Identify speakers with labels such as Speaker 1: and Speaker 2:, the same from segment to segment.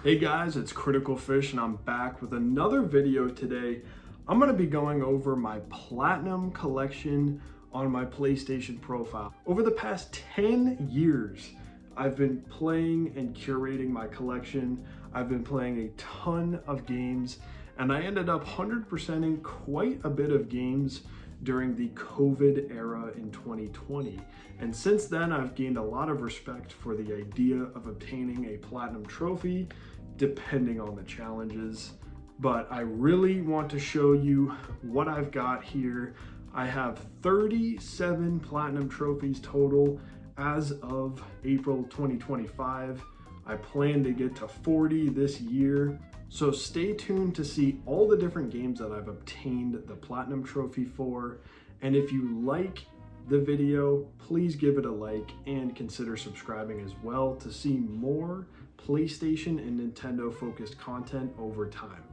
Speaker 1: Hey guys, it's Critical Fish and I'm back with another video today. I'm going to be going over my Platinum collection on my PlayStation profile. Over the past 10 years, I've been playing and curating my collection. I've been playing a ton of games and I ended up 100%ing quite a bit of games during the COVID era in 2020. And since then, I've gained a lot of respect for the idea of obtaining a platinum trophy, depending on the challenges. But I really want to show you what I've got here. I have 37 platinum trophies total as of April 2025. I plan to get to 40 this year. So stay tuned to see all the different games that I've obtained the platinum trophy for. And if you like the video, please give it a like and consider subscribing as well to see more PlayStation and Nintendo focused content over time.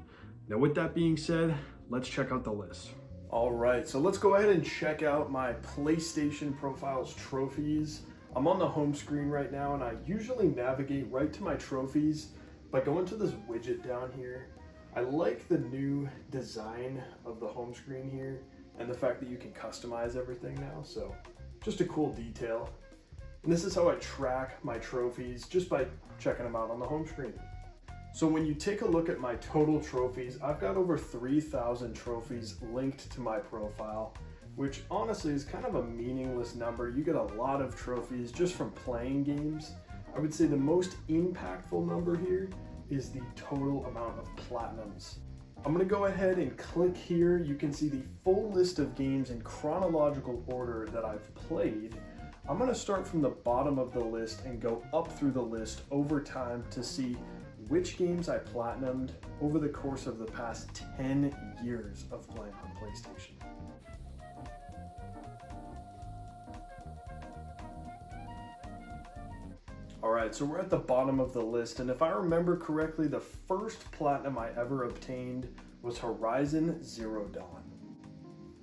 Speaker 1: Now with that being said, let's check out the list. All right, so let's go ahead and check out my PlayStation profiles trophies. I'm on the home screen right now and I usually navigate right to my trophies by going to this widget down here. I like the new design of the home screen here and the fact that you can customize everything now, so just a cool detail. And this is how I track my trophies, just by checking them out on the home screen. So when you take a look at my total trophies, I've got over 3,000 trophies linked to my profile, which honestly is kind of a meaningless number. You get a lot of trophies just from playing games. I would say the most impactful number here is the total amount of platinums. I'm gonna go ahead and click here. You can see the full list of games in chronological order that I've played. I'm gonna start from the bottom of the list and go up through the list over time to see which games I platinumed over the course of the past 10 years of playing on PlayStation. All right, so we're at the bottom of the list, and if I remember correctly, the first platinum I ever obtained was Horizon Zero Dawn.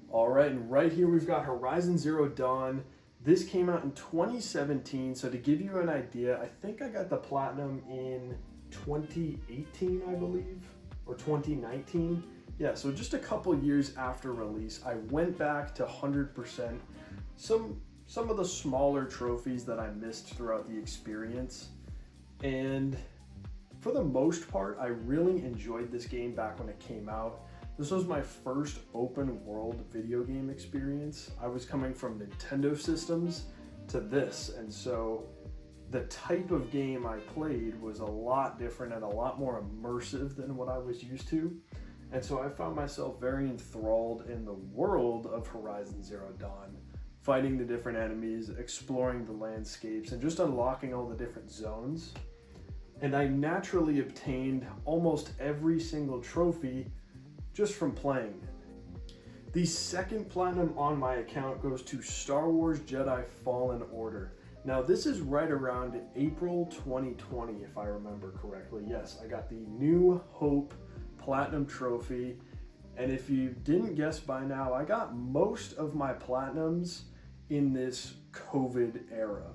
Speaker 1: All right, and right here we've got Horizon Zero Dawn. This came out in 2017, so to give you an idea, I think I got the platinum in 2018, I believe, or 2019. Yeah, so just a couple years after release, I went back to 100%. Some of the smaller trophies that I missed throughout the experience. And for the most part, I really enjoyed this game back when it came out. This was my first open world video game experience. I was coming from Nintendo systems to this, and so the type of game I played was a lot different and a lot more immersive than what I was used to. And so I found myself very enthralled in the world of Horizon Zero Dawn, fighting the different enemies, exploring the landscapes, and just unlocking all the different zones. And I naturally obtained almost every single trophy just from playing it. The second platinum on my account goes to Star Wars Jedi Fallen Order. Now this is right around April 2020, if I remember correctly. Yes, I got the New Hope Platinum Trophy. And if you didn't guess by now, I got most of my platinums in this COVID era.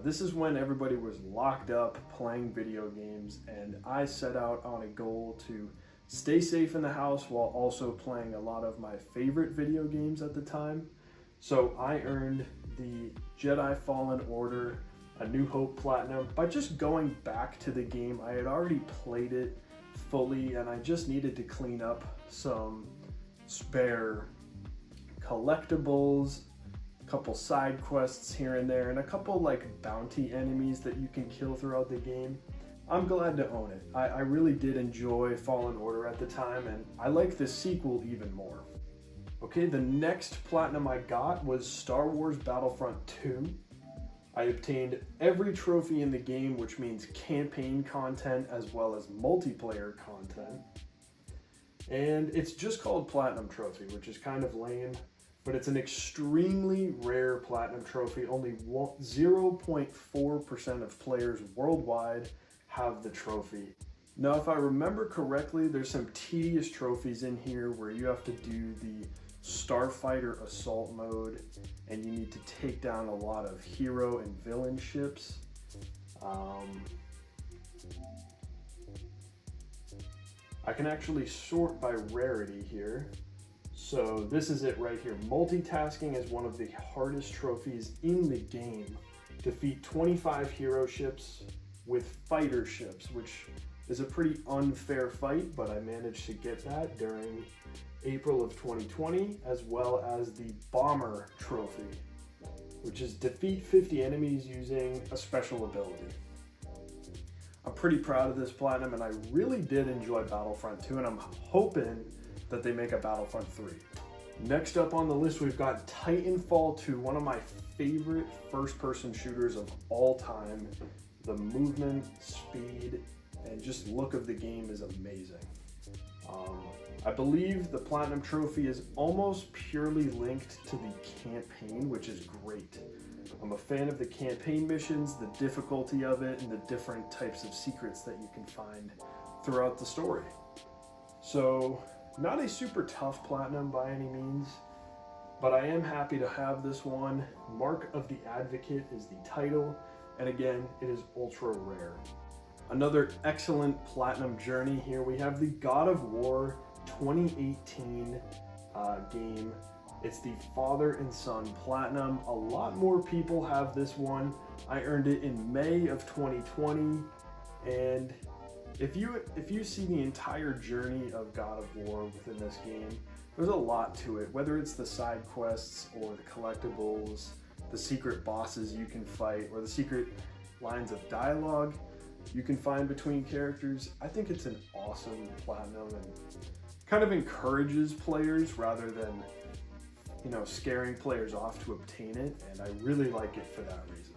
Speaker 1: This is when everybody was locked up playing video games, and I set out on a goal to stay safe in the house while also playing a lot of my favorite video games at the time. So I earned the Jedi Fallen Order, A New Hope Platinum, by just going back to the game. I had already played it fully and I just needed to clean up some spare collectibles, a couple side quests here and there, and a couple like bounty enemies that you can kill throughout the game. I'm glad to own it. I really did enjoy Fallen Order at the time, and I like the sequel even more. Okay, the next platinum I got was Star Wars Battlefront 2. I obtained every trophy in the game, which means campaign content as well as multiplayer content. And it's just called Platinum Trophy, which is kind of lame, but it's an extremely rare platinum trophy. Only 0.4% of players worldwide have the trophy. Now, if I remember correctly, there's some tedious trophies in here where you have to do the Starfighter Assault mode, and you need to take down a lot of hero and villain ships. I can actually sort by rarity here. So this is it right here. Multitasking is one of the hardest trophies in the game. Defeat 25 hero ships with fighter ships, which is a pretty unfair fight, but I managed to get that during April of 2020, as well as the bomber trophy, which is defeat 50 enemies using a special ability. I'm pretty proud of this platinum, and I really did enjoy Battlefront 2, and I'm hoping that they make a Battlefront 3. Next up on the list, we've got Titanfall 2, one of my favorite first-person shooters of all time. The movement, speed, and just look of the game is amazing. I believe the Platinum Trophy is almost purely linked to the campaign, which is great. I'm a fan of the campaign missions, the difficulty of it, and the different types of secrets that you can find throughout the story. So, not a super tough Platinum by any means, but I am happy to have this one. Mark of the Advocate is the title, and again, it is ultra rare. Another excellent Platinum journey here. We have the God of War 2018 game. It's the Father and Son Platinum. A lot more people have this one. I earned it in May of 2020, and if you see the entire journey of God of War within this game, there's a lot to it, whether it's the side quests or the collectibles, the secret bosses you can fight, or the secret lines of dialogue you can find between characters. I think it's an awesome Platinum and kind of encourages players rather than, scaring players off to obtain it, and I really like it for that reason.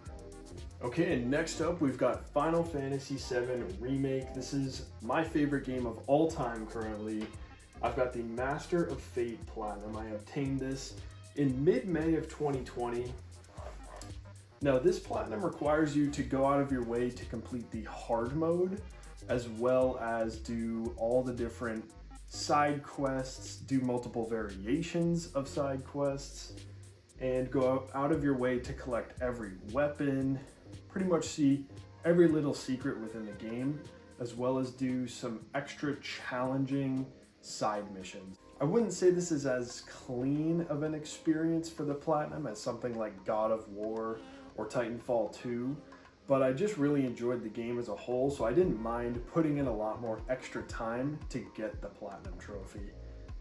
Speaker 1: Okay, and next up we've got Final Fantasy VII Remake. This is my favorite game of all time currently. I've got the Master of Fate Platinum. I obtained this in mid-May of 2020. Now, this Platinum requires you to go out of your way to complete the hard mode, as well as do all the different side quests, do multiple variations of side quests, and go out of your way to collect every weapon, pretty much see every little secret within the game, as well as do some extra challenging side missions. I wouldn't say this is as clean of an experience for the Platinum as something like God of War or Titanfall 2, but I just really enjoyed the game as a whole, so I didn't mind putting in a lot more extra time to get the Platinum Trophy.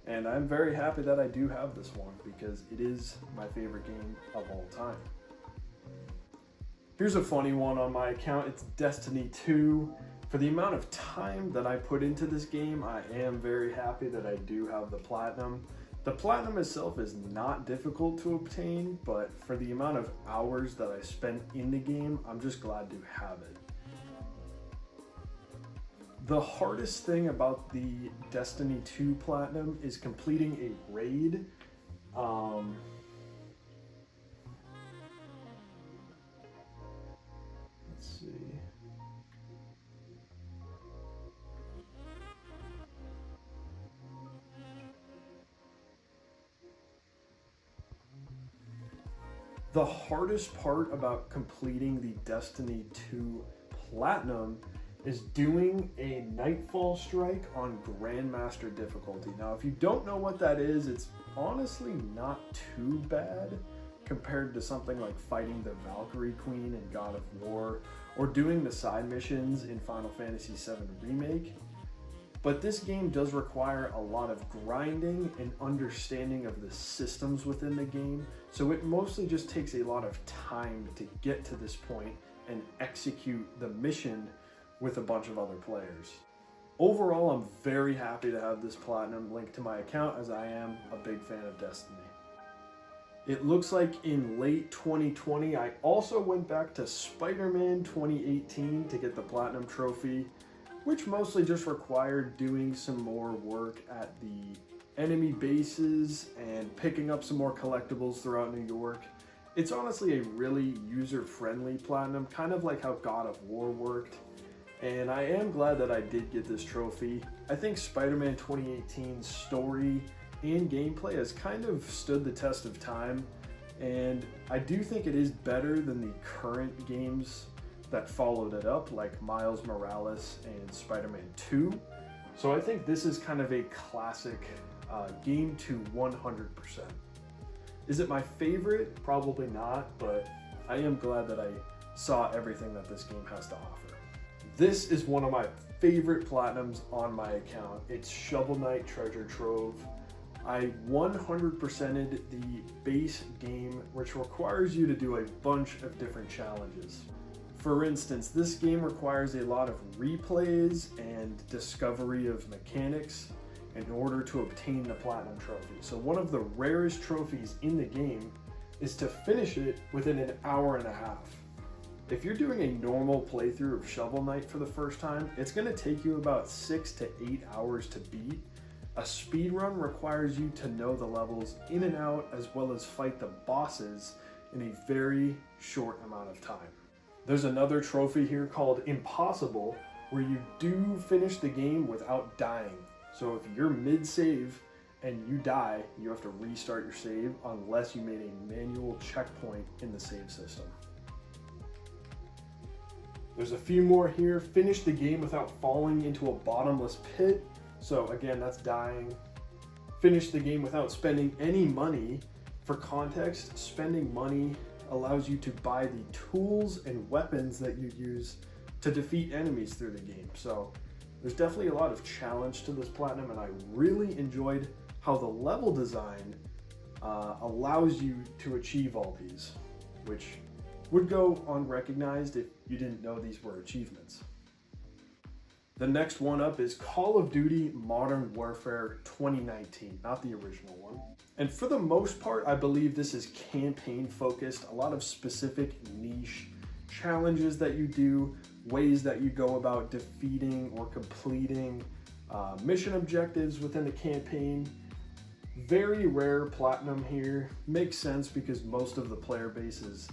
Speaker 1: And I'm very happy that I do have this one because it is my favorite game of all time. Here's a funny one on my account. It's Destiny 2. For the amount of time that I put into this game, I am very happy that I do have the Platinum. The Platinum itself is not difficult to obtain, but for the amount of hours that I spent in the game, I'm just glad to have it. The hardest thing about the Destiny 2 Platinum is completing a raid. Let's see. The hardest part about completing the Destiny 2 Platinum is doing a Nightfall Strike on Grandmaster difficulty. Now, if you don't know what that is, it's honestly not too bad compared to something like fighting the Valkyrie Queen in God of War or doing the side missions in Final Fantasy VII Remake. But this game does require a lot of grinding and understanding of the systems within the game, so it mostly just takes a lot of time to get to this point and execute the mission with a bunch of other players. Overall, I'm very happy to have this Platinum linked to my account as I am a big fan of Destiny. It looks like in late 2020, I also went back to Spider-Man 2018 to get the Platinum Trophy, which mostly just required doing some more work at the enemy bases and picking up some more collectibles throughout New York. It's honestly a really user-friendly Platinum, kind of like how God of War worked, and I am glad that I did get this trophy. I think Spider-Man 2018's story and gameplay has kind of stood the test of time, and I do think it is better than the current games that followed it up, like Miles Morales and Spider-Man 2. So I think this is kind of a classic game to 100%. Is it my favorite? Probably not, but I am glad that I saw everything that this game has to offer. This is one of my favorite platinums on my account. It's Shovel Knight Treasure Trove. I 100%ed the base game, which requires you to do a bunch of different challenges. For instance, this game requires a lot of replays and discovery of mechanics in order to obtain the Platinum Trophy. So one of the rarest trophies in the game is to finish it within an hour and a half. If you're doing a normal playthrough of Shovel Knight for the first time, it's going to take you about 6 to 8 hours to beat. A speedrun requires you to know the levels in and out, as well as fight the bosses in a very short amount of time. There's another trophy here called Impossible, where you do finish the game without dying. So if you're mid-save and you die, you have to restart your save unless you made a manual checkpoint in the save system. There's a few more here. Finish the game without falling into a bottomless pit. So again, that's dying. Finish the game without spending any money. For context, spending money allows you to buy the tools and weapons that you use to defeat enemies through the game. So there's definitely a lot of challenge to this platinum, and I really enjoyed how the level design allows you to achieve all these, which would go unrecognized if you didn't know these were achievements. The next one up is Call of Duty Modern Warfare 2019, not the original one. And for the most part, I believe this is campaign focused, a lot of specific niche challenges that you do, ways that you go about defeating or completing mission objectives within the campaign. Very rare platinum here. Makes sense because most of the player base is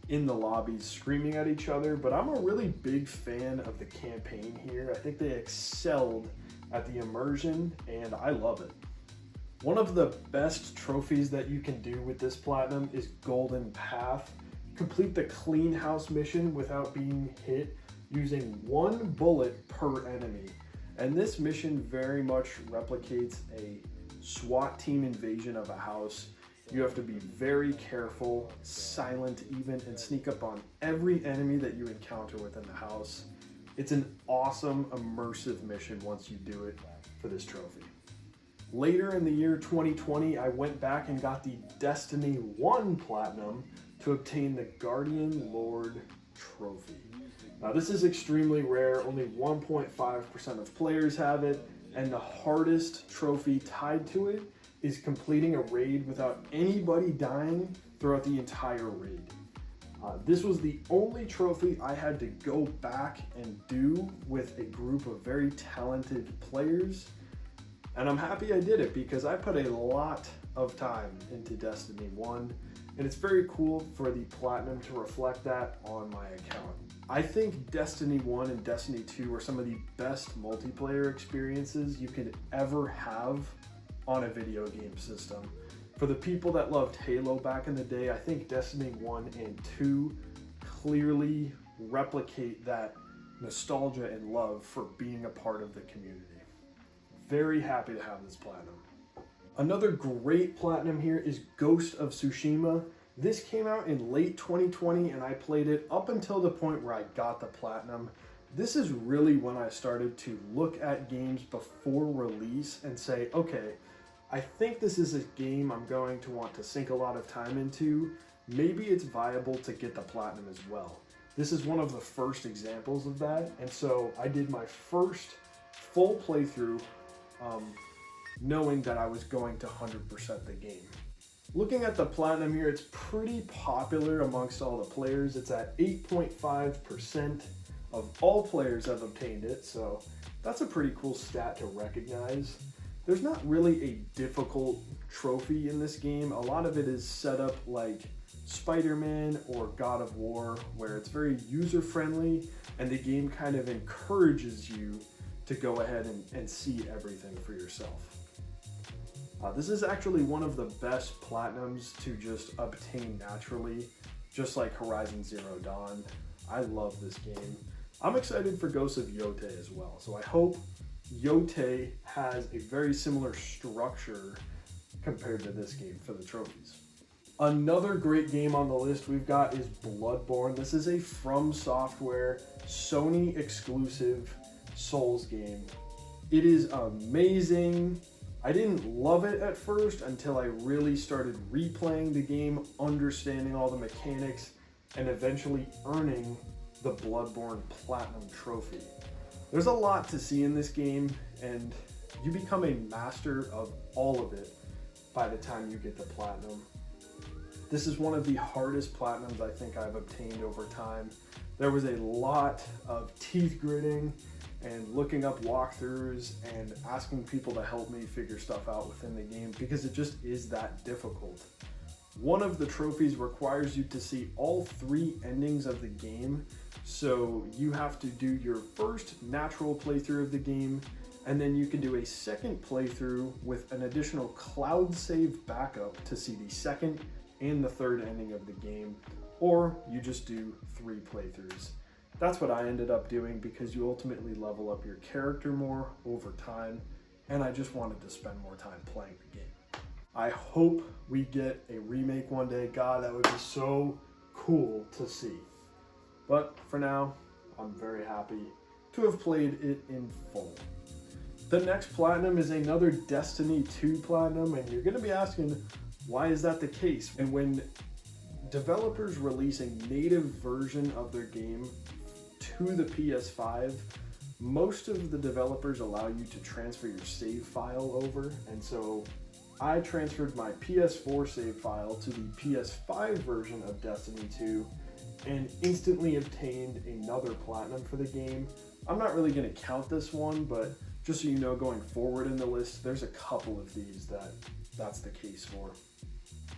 Speaker 1: in the lobbies screaming at each other, but I'm a really big fan of the campaign here. I think they excelled at the immersion and I love it. One of the best trophies that you can do with this platinum is Golden Path. Complete the clean house mission without being hit using 1 bullet per enemy. And this mission very much replicates a SWAT team invasion of a house. You have to be very careful, silent even, and sneak up on every enemy that you encounter within the house. It's an awesome, immersive mission once you do it for this trophy. Later in the year 2020, I went back and got the Destiny 1 Platinum to obtain the Guardian Lord Trophy. Now this is extremely rare, only 1.5% of players have it, and the hardest trophy tied to it is completing a raid without anybody dying throughout the entire raid. This was the only trophy I had to go back and do with a group of very talented players. And I'm happy I did it because I put a lot of time into Destiny 1, and it's very cool for the Platinum to reflect that on my account. I think Destiny 1 and Destiny 2 are some of the best multiplayer experiences you could ever have on a video game system. For the people that loved Halo back in the day, I think Destiny 1 and 2 clearly replicate that nostalgia and love for being a part of the community. Very happy to have this platinum. Another great platinum here is Ghost of Tsushima. This came out in late 2020 and I played it up until the point where I got the platinum. This is really when I started to look at games before release and say, okay, I think this is a game I'm going to want to sink a lot of time into. Maybe it's viable to get the platinum as well. This is one of the first examples of that, and so I did my first full playthrough knowing that I was going to 100% the game. Looking at the platinum here, it's pretty popular amongst all the players. It's at 8.5% of all players have obtained it, so that's a pretty cool stat to recognize. There's not really a difficult trophy in this game. A lot of it is set up like Spider-Man or God of War, where it's very user-friendly and the game kind of encourages you to go ahead and see everything for yourself. This is actually one of the best platinums to just obtain naturally, just like Horizon Zero Dawn. I love this game. I'm excited for Ghosts of Yotei as well, so I hope Yote has a very similar structure compared to this game for the trophies. Another great game on the list we've got is Bloodborne. This is a From Software, Sony exclusive Souls game. It is amazing. I didn't love it at first until I really started replaying the game, understanding all the mechanics, and eventually earning the Bloodborne Platinum Trophy. There's a lot to see in this game, and you become a master of all of it by the time you get to Platinum. This is one of the hardest Platinums I think I've obtained over time. There was a lot of teeth gritting and looking up walkthroughs and asking people to help me figure stuff out within the game because it just is that difficult. One of the trophies requires you to see all 3 endings of the game, so you have to do your first natural playthrough of the game, and then you can do a second playthrough with an additional cloud save backup to see the second and the third ending of the game, or you just do 3 playthroughs. That's what I ended up doing because you ultimately level up your character more over time, and I just wanted to spend more time playing the game. I hope we get a remake one day. God, that would be so cool to see. But for now, I'm very happy to have played it in full. The next Platinum is another Destiny 2 Platinum, and you're going to be asking, why is that the case? And when developers release a native version of their game to the PS5, most of the developers allow you to transfer your save file over, and so I transferred my PS4 save file to the PS5 version of Destiny 2 and instantly obtained another Platinum for the game. I'm not really going to count this one, but just so you know, going forward in the list, there's a couple of these that's the case for.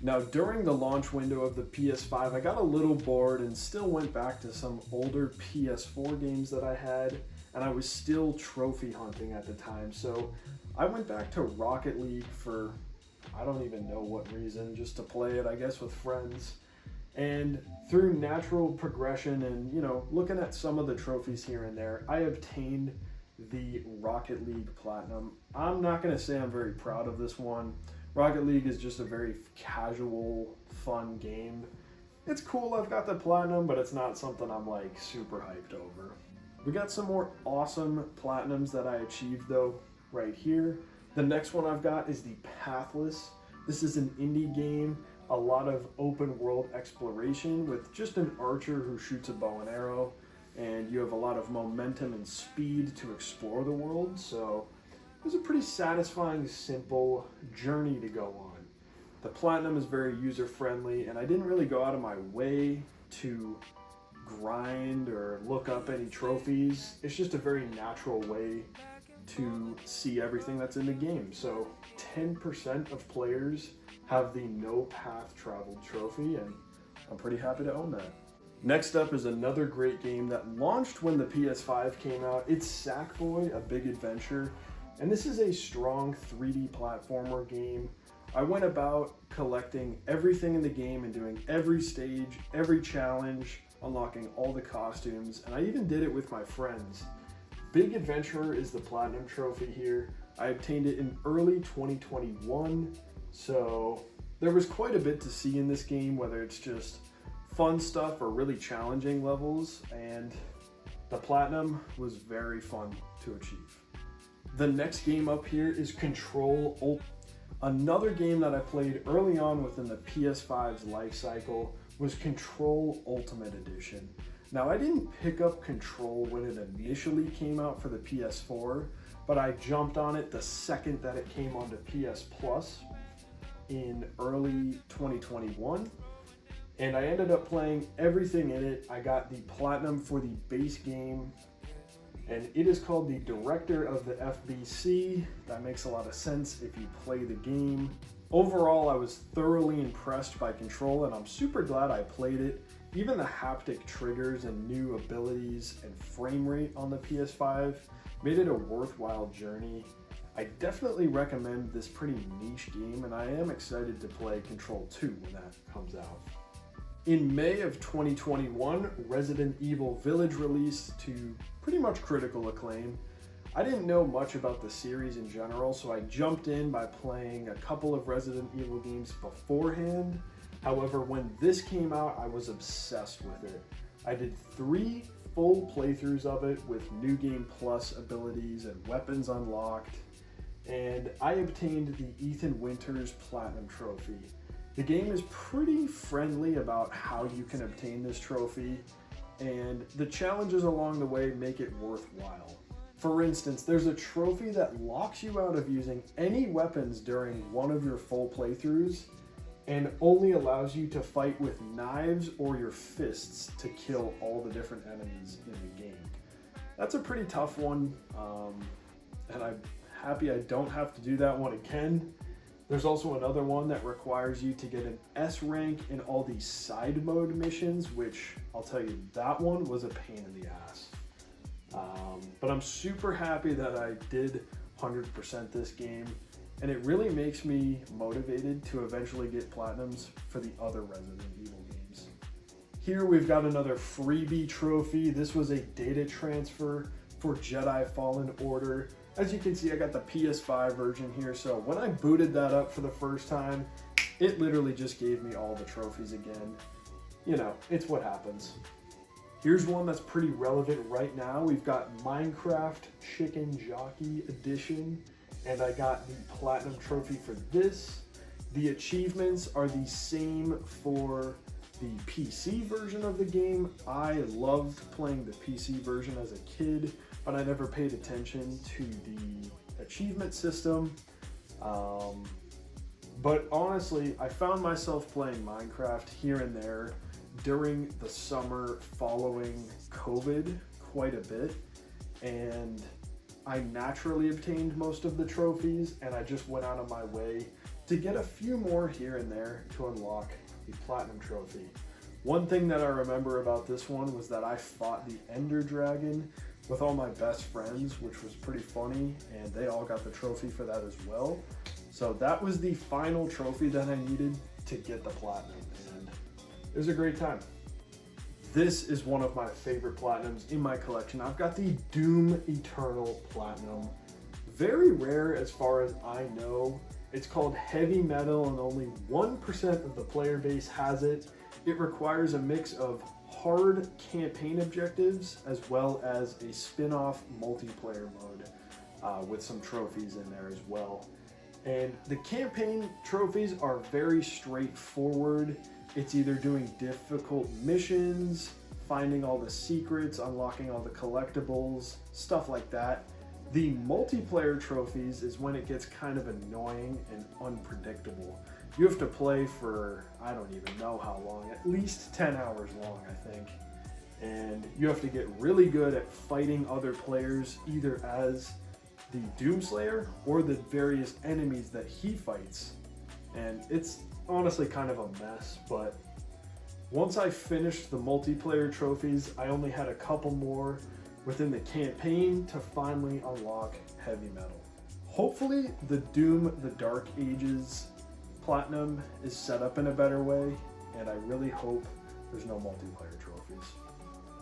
Speaker 1: Now, during the launch window of the PS5, I got a little bored and still went back to some older PS4 games that I had, and I was still trophy hunting at the time, so I went back to Rocket League for, I don't even know what reason, just to play it, I guess, with friends. And through natural progression and, looking at some of the trophies here and there, I obtained the Rocket League Platinum. I'm not going to say I'm very proud of this one. Rocket League is just a very casual, fun game. It's cool I've got the Platinum, but it's not something I'm like super hyped over. We got some more awesome Platinums that I achieved though, right here. The next one I've got is the Pathless. This is an indie game, a lot of open world exploration with just an archer who shoots a bow and arrow, and you have a lot of momentum and speed to explore the world, so it was a pretty satisfying, simple journey to go on. The Platinum is very user-friendly, and I didn't really go out of my way to grind or look up any trophies. It's just a very natural way to see everything that's in the game. So 10% of players have the No Path Traveled trophy, and I'm pretty happy to own that. Next up is another great game that launched when the PS5 came out. It's Sackboy, A Big Adventure. And this is a strong 3D platformer game. I went about collecting everything in the game and doing every stage, every challenge, unlocking all the costumes, and I even did it with my friends. Big Adventurer is the Platinum trophy here. I obtained it in early 2021, so there was quite a bit to see in this game, whether it's just fun stuff or really challenging levels, and the Platinum was very fun to achieve. The next game up here is Control Ultimate. Another game that I played early on within the PS5's life cycle was Control Ultimate Edition. Now, I didn't pick up Control when it initially came out for the PS4, but I jumped on it the second that it came onto PS Plus in early 2021, and I ended up playing everything in it. I got the Platinum for the base game, and it is called the Director of the FBC. That makes a lot of sense if you play the game. Overall, I was thoroughly impressed by Control, and I'm super glad I played it. Even the haptic triggers and new abilities and frame rate on the PS5 made it a worthwhile journey. I definitely recommend this pretty niche game, and I am excited to play Control 2 when that comes out. In May of 2021, Resident Evil Village released to pretty much critical acclaim. I didn't know much about the series in general, so I jumped in by playing a couple of Resident Evil games beforehand. However, when this came out, I was obsessed with it. I did 3 full playthroughs of it with New Game Plus abilities and weapons unlocked, and I obtained the Ethan Winters Platinum Trophy. The game is pretty friendly about how you can obtain this trophy, and the challenges along the way make it worthwhile. For instance, there's a trophy that locks you out of using any weapons during one of your full playthroughs and only allows you to fight with knives or your fists to kill all the different enemies in the game. That's a pretty tough one, and I'm happy I don't have to do that one again. There's also another one that requires you to get an S rank in all these side mode missions, which I'll tell you, that one was a pain in the ass. But I'm super happy that I did 100% this game, and it really makes me motivated to eventually get platinums for the other Resident Evil games. Here we've got another freebie trophy. This was a data transfer for Jedi Fallen Order. As you can see, I got the PS5 version here, so when I booted that up for the first time, it literally just gave me all the trophies again. You know, it's what happens. Here's one that's pretty relevant right now. We've got Minecraft Chicken Jockey Edition, and I got the Platinum Trophy for this. The achievements are the same for the PC version of the game. I loved playing the PC version as a kid, but I never paid attention to the achievement system. But honestly, I found myself playing Minecraft here and there during the summer following COVID quite a bit, and I naturally obtained most of the trophies, and I just went out of my way to get a few more here and there to unlock the Platinum Trophy. One thing that I remember about this one was that I fought the Ender Dragon with all my best friends, which was pretty funny, and they all got the trophy for that as well. So that was the final trophy that I needed to get the Platinum, and it was a great time. This is one of my favorite Platinums in my collection. I've got the Doom Eternal Platinum. Very rare as far as I know. It's called Heavy Metal, and only 1% of the player base has it. It requires a mix of hard campaign objectives as well as a spin-off multiplayer mode with some trophies in there as well. And the campaign trophies are very straightforward. It's either doing difficult missions, finding all the secrets, unlocking all the collectibles, stuff like that. The multiplayer trophies is when it gets kind of annoying and unpredictable. You have to play for, I don't even know how long, at least 10 hours long, I think. And you have to get really good at fighting other players, either as the Doomslayer or the various enemies that he fights. And it's honestly kind of a mess, but once I finished the multiplayer trophies, I only had a couple more within the campaign to finally unlock Heavy Metal. Hopefully the Doom The Dark Ages Platinum is set up in a better way, and I really hope there's no multiplayer trophies.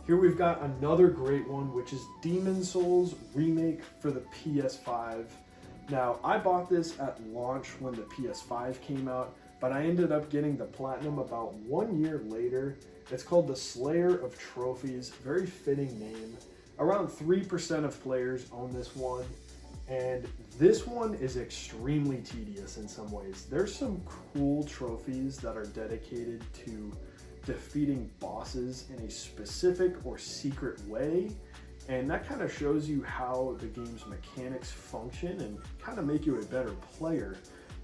Speaker 1: Here we've got another great one, which is Demon's Souls Remake for the PS5. Now, I bought this at launch when the PS5 came out, but I ended up getting the Platinum about 1 year later. It's called the Slayer of Trophies, very fitting name. Around 3% of players own this one, and this one is extremely tedious in some ways. There's some cool trophies that are dedicated to defeating bosses in a specific or secret way, and that kind of shows you how the game's mechanics function and kind of make you a better player.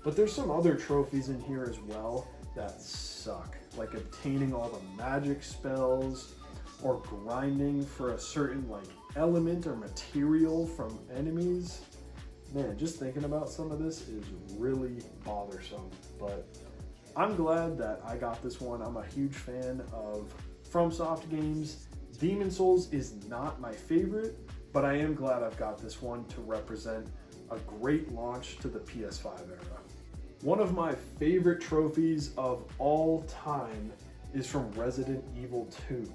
Speaker 1: But there's some other trophies in here as well that suck, like obtaining all the magic spells or grinding for a certain element or material from enemies. Man, just thinking about some of this is really bothersome, but I'm glad that I got this one. I'm a huge fan of FromSoft games. Demon's Souls is not my favorite, but I am glad I've got this one to represent a great launch to the PS5 era. One of my favorite trophies of all time is from Resident Evil 2.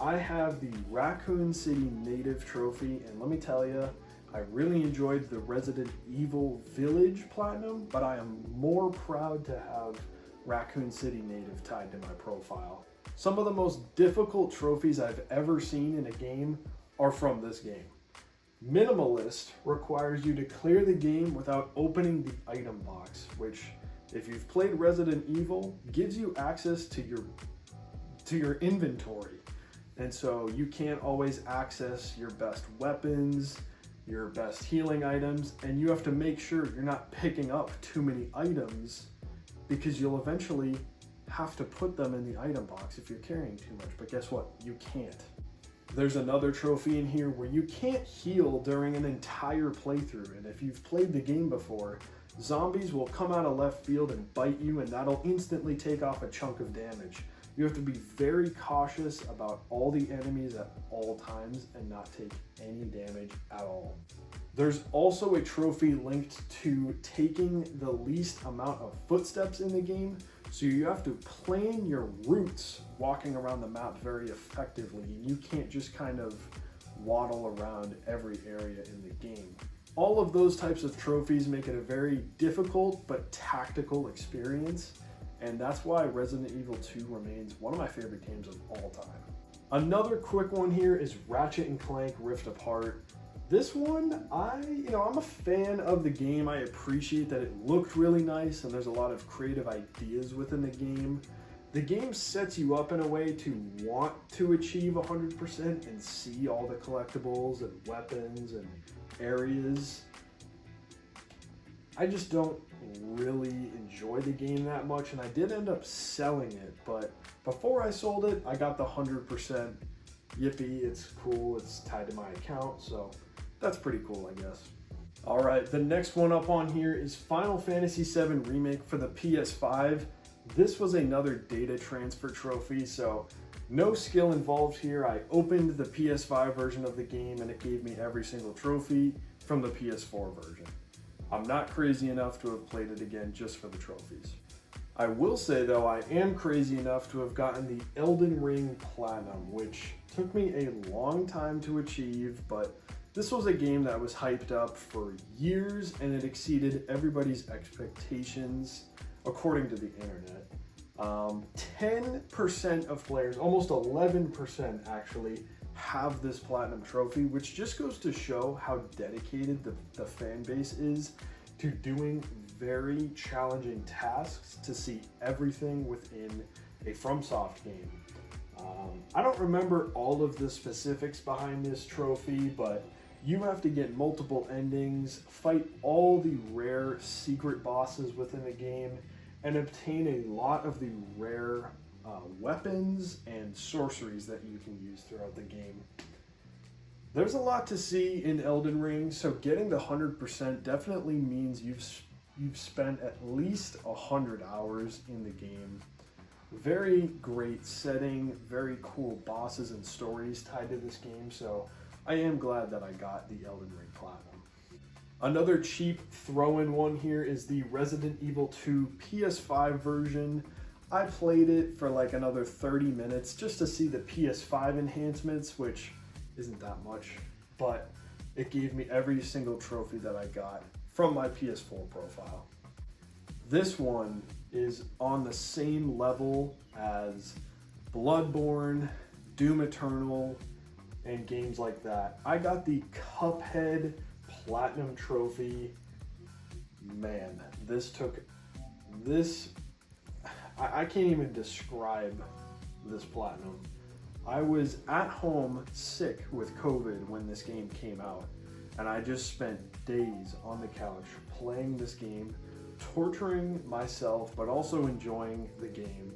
Speaker 1: I have the Raccoon City Native Trophy, and let me tell you, I really enjoyed the Resident Evil Village Platinum, but I am more proud to have Raccoon City Native tied to my profile. Some of the most difficult trophies I've ever seen in a game are from this game. Minimalist requires you to clear the game without opening the item box, which, if you've played Resident Evil, gives you access to your inventory. And so you can't always access your best weapons, your best healing items, and you have to make sure you're not picking up too many items because you'll eventually have to put them in the item box if you're carrying too much. But guess what? You can't. There's another trophy in here where you can't heal during an entire playthrough, and if you've played the game before, zombies will come out of left field and bite you, and that'll instantly take off a chunk of damage. You have to be very cautious about all the enemies at all times and not take any damage at all. There's also a trophy linked to taking the least amount of footsteps in the game, so you have to plan your routes walking around the map very effectively. You can't just kind of waddle around every area in the game. All of those types of trophies make it a very difficult but tactical experience, and that's why Resident Evil 2 remains one of my favorite games of all time. Another quick one here is Ratchet and Clank Rift Apart. This one, I'm a fan of the game. I appreciate that it looked really nice and there's a lot of creative ideas within the game. The game sets you up in a way to want to achieve 100% and see all the collectibles and weapons and areas. I just don't really enjoy the game that much, and I did end up selling it, but before I sold it, I got the 100%. Yippee, it's cool, it's tied to my account, so that's pretty cool, I guess. All right, the next one up on here is Final Fantasy VII Remake for the PS5. This was another data transfer trophy, so no skill involved here. I opened the PS5 version of the game and it gave me every single trophy from the PS4 version. I'm not crazy enough to have played it again just for the trophies. I will say though, I am crazy enough to have gotten the Elden Ring Platinum, which took me a long time to achieve, but this was a game that was hyped up for years and it exceeded everybody's expectations according to the internet. 10% of players, almost 11% actually, have this platinum trophy, which just goes to show how dedicated the fan base is to doing very challenging tasks to see everything within a FromSoft game. I don't remember all of the specifics behind this trophy, but you have to get multiple endings, fight all the rare secret bosses within the game, and obtain a lot of the rare weapons and sorceries that you can use throughout the game. There's a lot to see in Elden Ring, so getting the 100% definitely means you've spent at least 100 hours in the game. Very great setting, very cool bosses and stories tied to this game, so I am glad that I got the Elden Ring Platinum. Another cheap throw-in one here is the Resident Evil 2 PS5 version. I played it for like another 30 minutes just to see the PS5 enhancements, which isn't that much, but it gave me every single trophy that I got from my PS4 profile. This one is on the same level as Bloodborne, Doom Eternal, and games like that. I got the Cuphead Platinum trophy. Man, I can't even describe this platinum. I was at home sick with COVID when this game came out, and I just spent days on the couch playing this game, torturing myself, but also enjoying the game.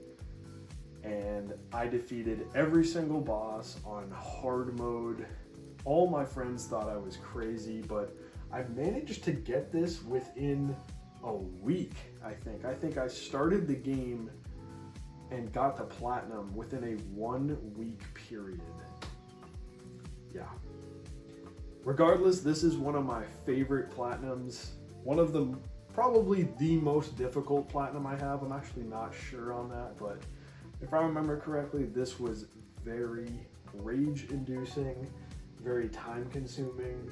Speaker 1: And I defeated every single boss on hard mode. All my friends thought I was crazy, but I managed to get this within a week, I think. I think I started the game and got the platinum within a 1 week period. Yeah. Regardless, this is one of my favorite platinums. One of the, probably the most difficult platinum I have. I'm actually not sure on that, but if I remember correctly, this was very rage-inducing, very time-consuming,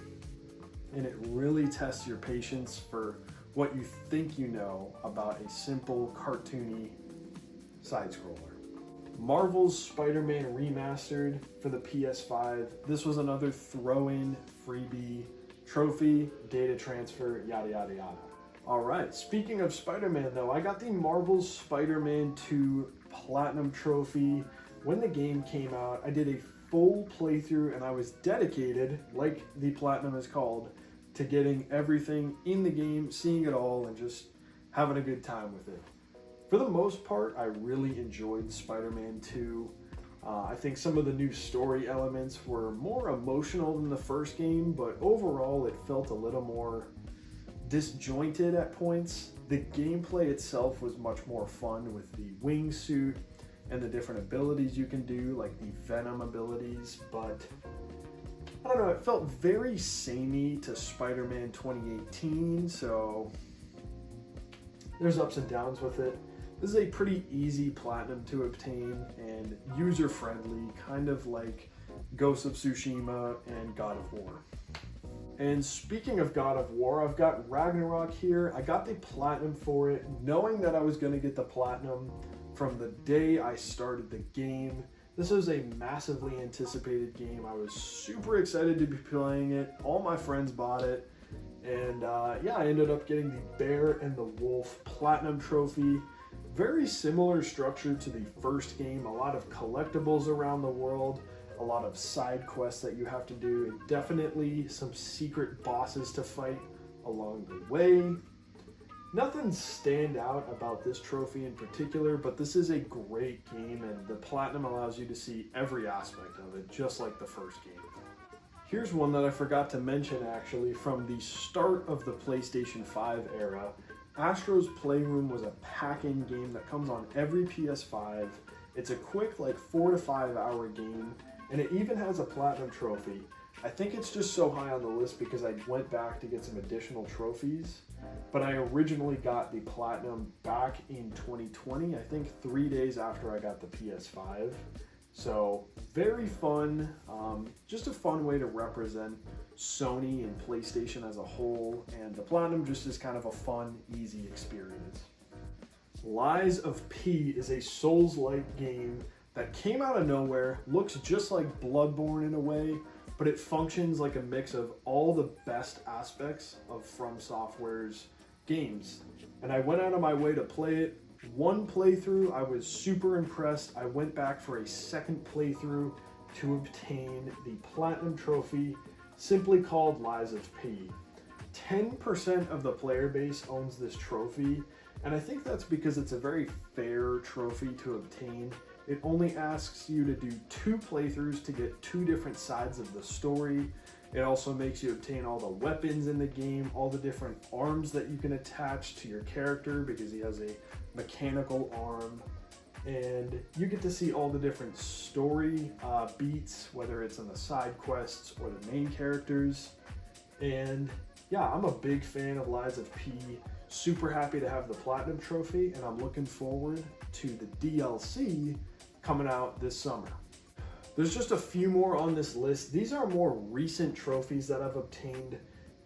Speaker 1: and it really tests your patience for what you think you know about a simple cartoony side-scroller. Marvel's Spider-Man Remastered for the PS5. This was another throw-in freebie trophy, data transfer, yada yada yada. Alright, speaking of Spider-Man though, I got the Marvel's Spider-Man 2 Platinum Trophy. When the game came out, I did a full playthrough and I was dedicated, like the Platinum is called, to getting everything in the game, seeing it all, and just having a good time with it. For the most part, I really enjoyed Spider-Man 2. I think some of the new story elements were more emotional than the first game, but overall it felt a little more disjointed at points. The gameplay itself was much more fun with the wingsuit and the different abilities you can do, like the Venom abilities, but I don't know, it felt very samey to Spider-Man 2018, so there's ups and downs with it. This is a pretty easy platinum to obtain and user-friendly, kind of like Ghost of Tsushima and God of War. And speaking of God of War, I've got Ragnarok here. I got the platinum for it, knowing that I was going to get the platinum from the day I started the game. This was a massively anticipated game. I was super excited to be playing it. All my friends bought it. And yeah, I ended up getting the Bear and the Wolf Platinum Trophy. Very similar structure to the first game. A lot of collectibles around the world. A lot of side quests that you have to do. And definitely some secret bosses to fight along the way. Nothing stand out about this trophy in particular, but this is a great game and the Platinum allows you to see every aspect of it, just like the first game. Here's one that I forgot to mention actually from the start of the PlayStation 5 era. Astro's Playroom was a pack-in game that comes on every PS5. It's a quick like 4 to 5 hour game and it even has a Platinum trophy. I think it's just so high on the list because I went back to get some additional trophies, but I originally got the Platinum back in 2020, I think 3 days after I got the PS5. So very fun, just a fun way to represent Sony and PlayStation as a whole, and the Platinum just is kind of a fun, easy experience. Lies of P is a Souls-like game that came out of nowhere, looks just like Bloodborne in a way, but it functions like a mix of all the best aspects of From Software's games. And I went out of my way to play it. One playthrough, I was super impressed. I went back for a second playthrough to obtain the Platinum Trophy, simply called Lies of P. 10% of the player base owns this trophy, and I think that's because it's a very fair trophy to obtain. It only asks you to do 2 playthroughs to get 2 different sides of the story. It also makes you obtain all the weapons in the game, all the different arms that you can attach to your character because he has a mechanical arm. And you get to see all the different story beats, whether it's in the side quests or the main characters. And yeah, I'm a big fan of Lies of P. Super happy to have the Platinum Trophy, and I'm looking forward to the DLC coming out this summer. There's just a few more on this list. These are more recent trophies that I've obtained.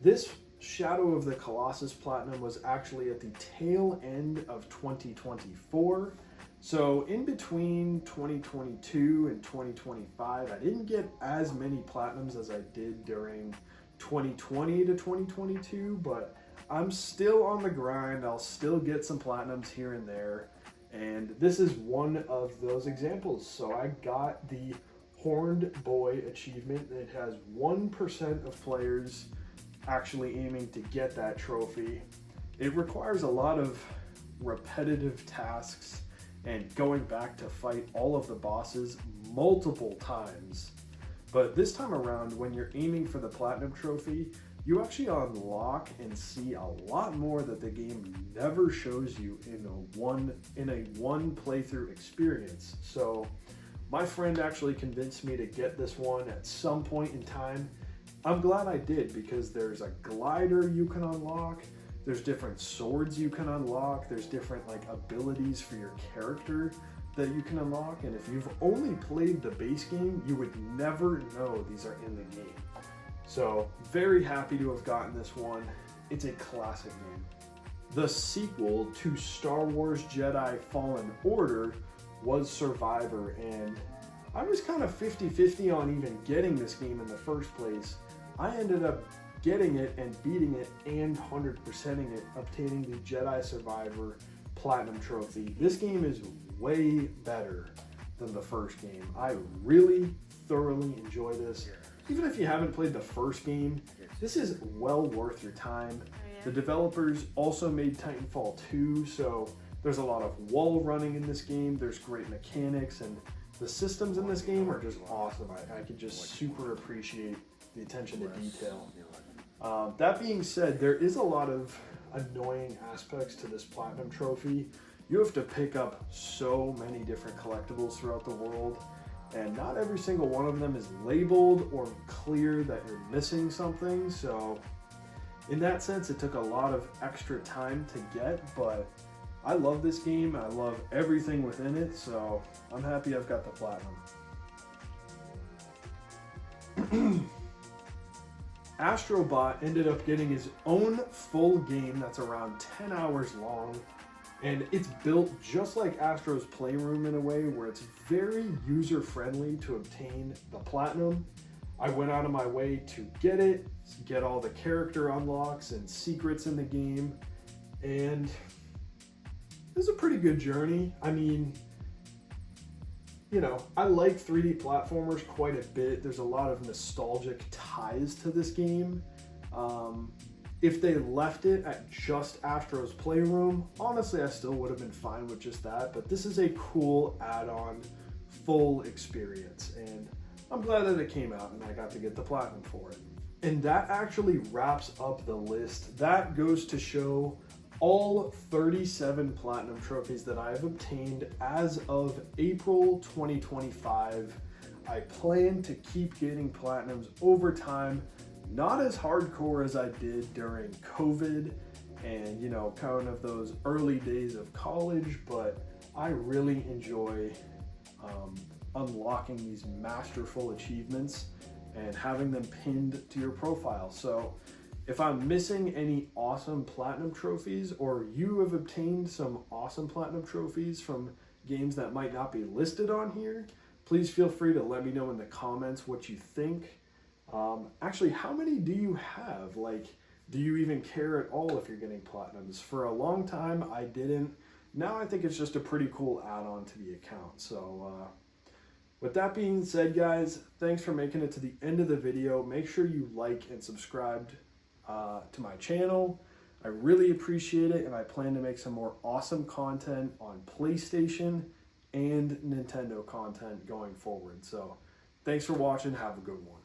Speaker 1: This Shadow of the Colossus Platinum was actually at the tail end of 2024. So in between 2022 and 2025, I didn't get as many Platinums as I did during 2020 to 2022, but I'm still on the grind. I'll still get some Platinums here and there. And this is one of those examples. So I got the Horned Boy achievement. It has 1% of players actually aiming to get that trophy. It requires a lot of repetitive tasks and going back to fight all of the bosses multiple times. But this time around, when you're aiming for the Platinum Trophy, you actually unlock and see a lot more that the game never shows you in a one playthrough experience. So my friend actually convinced me to get this one at some point in time. I'm glad I did, because there's a glider you can unlock, there's different swords you can unlock, there's different like abilities for your character that you can unlock, and if you've only played the base game, you would never know these are in the game. So very happy to have gotten this one. It's a classic game. The sequel to Star Wars Jedi Fallen Order was Survivor, and I was kind of 50-50 on even getting this game in the first place. I ended up getting it and beating it and 100%ing it, obtaining the Jedi Survivor Platinum Trophy. This game is way better than the first game. I really thoroughly enjoy this. Even if you haven't played the first game, this is well worth your time. The developers also made Titanfall 2, so there's a lot of wall running in this game. There's great mechanics, and the systems in this game are just awesome. I could just super appreciate the attention to detail. That being said, there is a lot of annoying aspects to this Platinum Trophy. You have to pick up so many different collectibles throughout the world, and not every single one of them is labeled or clear that you're missing something. So in that sense, it took a lot of extra time to get, but I love this game. I love everything within it, so I'm happy I've got the Platinum. Astro Bot ended up getting his own full game that's around 10 hours long, and it's built just like Astro's Playroom in a way where it's very user-friendly to obtain the Platinum. I went out of my way to get it, get all the character unlocks and secrets in the game, and it was a pretty good journey. I mean, you know, I like 3D platformers quite a bit. There's a lot of nostalgic ties to this game. If they left it at just Astro's Playroom, honestly, I still would have been fine with just that, but this is a cool add-on full experience, and I'm glad that it came out and I got to get the Platinum for it. And that actually wraps up the list. That goes to show all 37 Platinum trophies that I have obtained as of April 2025. I plan to keep getting Platinums over time, not as hardcore as I did during COVID and, you know, kind of those early days of college, but I really enjoy unlocking these masterful achievements and having them pinned to your profile. So if I'm missing any awesome Platinum trophies, or you have obtained some awesome Platinum trophies from games that might not be listed on here, please feel free to let me know in the comments what you think. Actually, how many do you have? Like, do you even care at all if you're getting Platinums? For a long time, I didn't. Now I think it's just a pretty cool add-on to the account. So with that being said, guys, thanks for making it to the end of the video. Make sure you like and subscribe to my channel. I really appreciate it, and I plan to make some more awesome content on PlayStation and Nintendo content going forward. So thanks for watching. Have a good one.